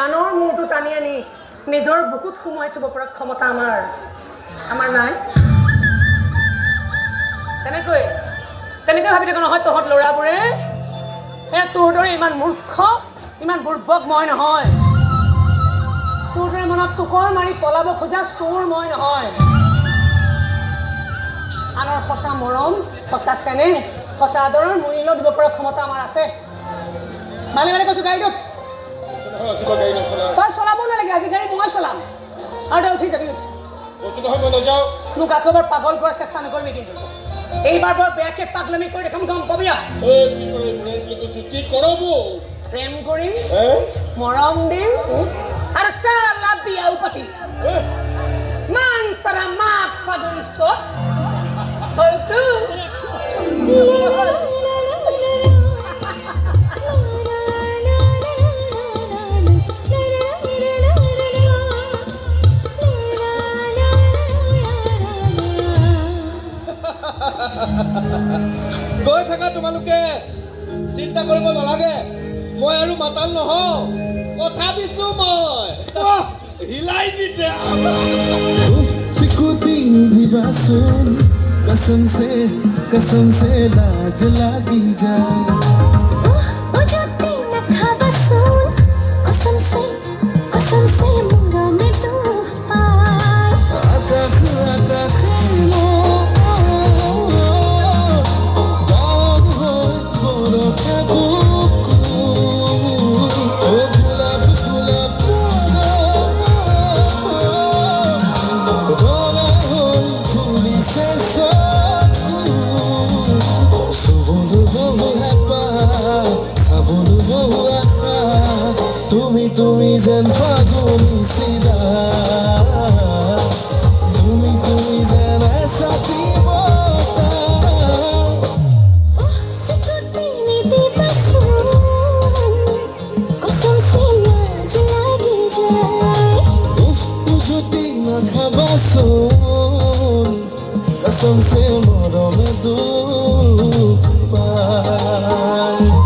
আনৰ মূৰটো টানি আনি নিজৰ বুকুত সোমাই থব পৰা ক্ষমতা আমাৰ নাই। তেনেকৈ ভাবি থাকো নহয় তহঁত ল'ৰাবোৰে তোৰ দৰে ইমান মূৰ্খ ইমান বুৰ্বক মই নহয়। তোৰ দৰে মনত টোকৰ মাৰি পলাব খোজা চোৰ মই নহয়। আনৰ সঁচা মৰম সঁচা চেনেহ সঁচা আদৰৰ মূল্য দিব পৰা ক্ষমতা আমাৰ আছে। ভালে কৈছো গাড়ীটোত তই চলাব নালাগে, আজি গাড়ী মই চলাম আৰু তই উঠি যাবি। মোক আকৌ এবাৰ পাগল কৰাৰ চেষ্টা নকৰিবি, কিন্তু এইবাৰ বৰ বেয়াকে পাগলামি কৰি দেখাম গম পাবি। প্ৰেম কৰিম মৰম দিম আৰু চালা বিয়াও পাতিম। মান চাৰা মাক ফাগুন চত হলতো গৈ থাকা তোমালোকে, চিন্তা কৰিব নালাগে। মই আৰু মাতাল নহওঁ, কথা দিছো মই। হিলাই দিছে चिकुती निभासुन कसम से लाज लागी जाए। তুমি যেন ফাগুনি সিদা, তুমি যেন সাথী বতা। উজুতি নাখাবাচোন कसम से মৰমে দুখ পায়।